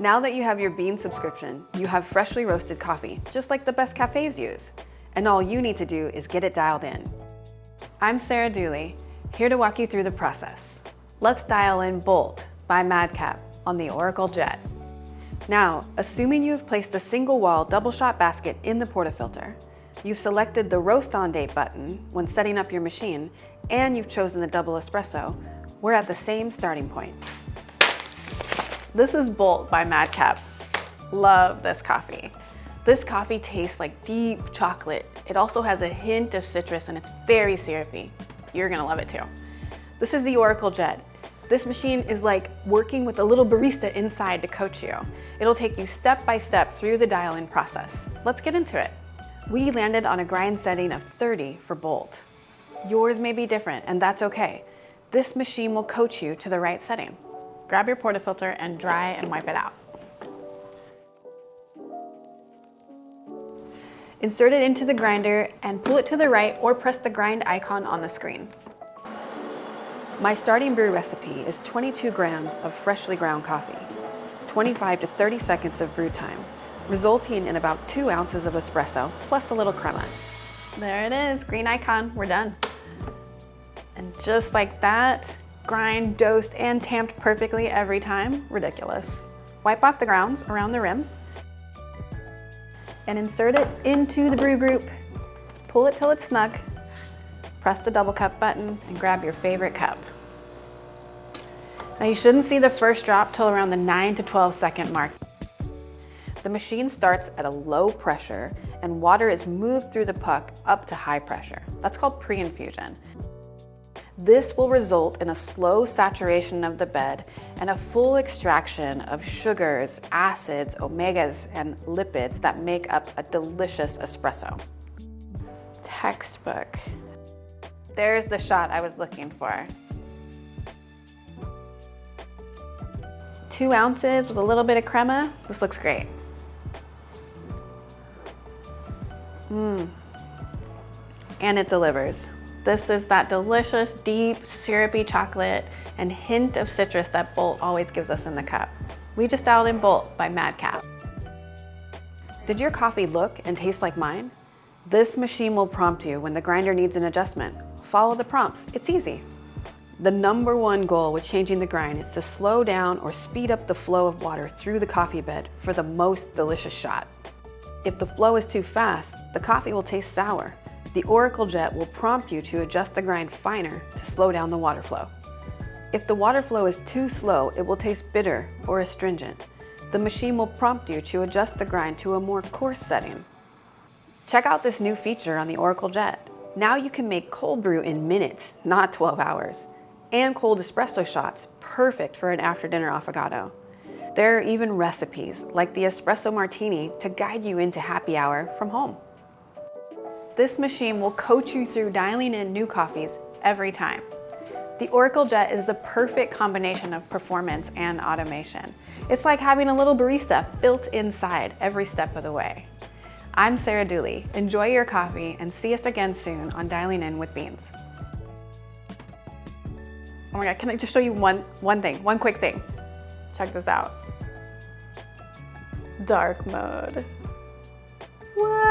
Now that you have your Beanz subscription, you have freshly roasted coffee, just like the best cafes use. And all you need to do is get it dialed in. I'm Sarah Dooley, here to walk you through the process. Let's dial in Bolt by Madcap on the Oracle Jet. Now, assuming you've placed a single wall double shot basket in the portafilter, you've selected the Roast on Date button when setting up your machine, and you've chosen the double espresso, we're at the same starting point. This is Bolt by Madcap. Love this coffee. This coffee tastes like deep chocolate. It also has a hint of citrus and it's very syrupy. You're gonna love it too. This is the Oracle Jet. This machine is like working with a little barista inside to coach you. It'll take you step by step through the dial-in process. Let's get into it. We landed on a grind setting of 30 for Bolt. Yours may be different, and that's okay. This machine will coach you to the right setting. Grab your portafilter and dry and wipe it out. Insert it into the grinder and pull it to the right or press the grind icon on the screen. My starting brew recipe is 22 grams of freshly ground coffee, 25 to 30 seconds of brew time, resulting in about 2 ounces of espresso plus a little crema. There it is, green icon, we're done. And just like that, grind, dosed, and tamped perfectly every time. Ridiculous. Wipe off the grounds around the rim and insert it into the brew group. Pull it till it's snug. Press the double cup button and grab your favorite cup. Now you shouldn't see the first drop till around the 9 to 12 second mark. The machine starts at a low pressure and water is moved through the puck up to high pressure. That's called pre-infusion. This will result in a slow saturation of the bed and a full extraction of sugars, acids, omegas, and lipids that make up a delicious espresso. Textbook. There's the shot I was looking for. 2 ounces with a little bit of crema. This looks great. And it delivers. This is that delicious, deep, syrupy chocolate and hint of citrus that Bolt always gives us in the cup. We just dialed in Bolt by Madcap. Did your coffee look and taste like mine? This machine will prompt you when the grinder needs an adjustment. Follow the prompts, it's easy. The #1 goal with changing the grind is to slow down or speed up the flow of water through the coffee bed for the most delicious shot. If the flow is too fast, the coffee will taste sour. The Oracle Jet will prompt you to adjust the grind finer to slow down the water flow. If the water flow is too slow, it will taste bitter or astringent. The machine will prompt you to adjust the grind to a more coarse setting. Check out this new feature on the Oracle Jet. Now you can make cold brew in minutes, not 12 hours. And cold espresso shots, perfect for an after-dinner affogato. There are even recipes, like the espresso martini, to guide you into happy hour from home. This machine will coach you through dialing in new coffees every time. The Oracle Jet is the perfect combination of performance and automation. It's like having a little barista built inside every step of the way. I'm Sarah Dooley. Enjoy your coffee and see us again soon on Dialing In with Beanz. Oh my God, can I just show you one quick thing? Check this out. Dark mode. What?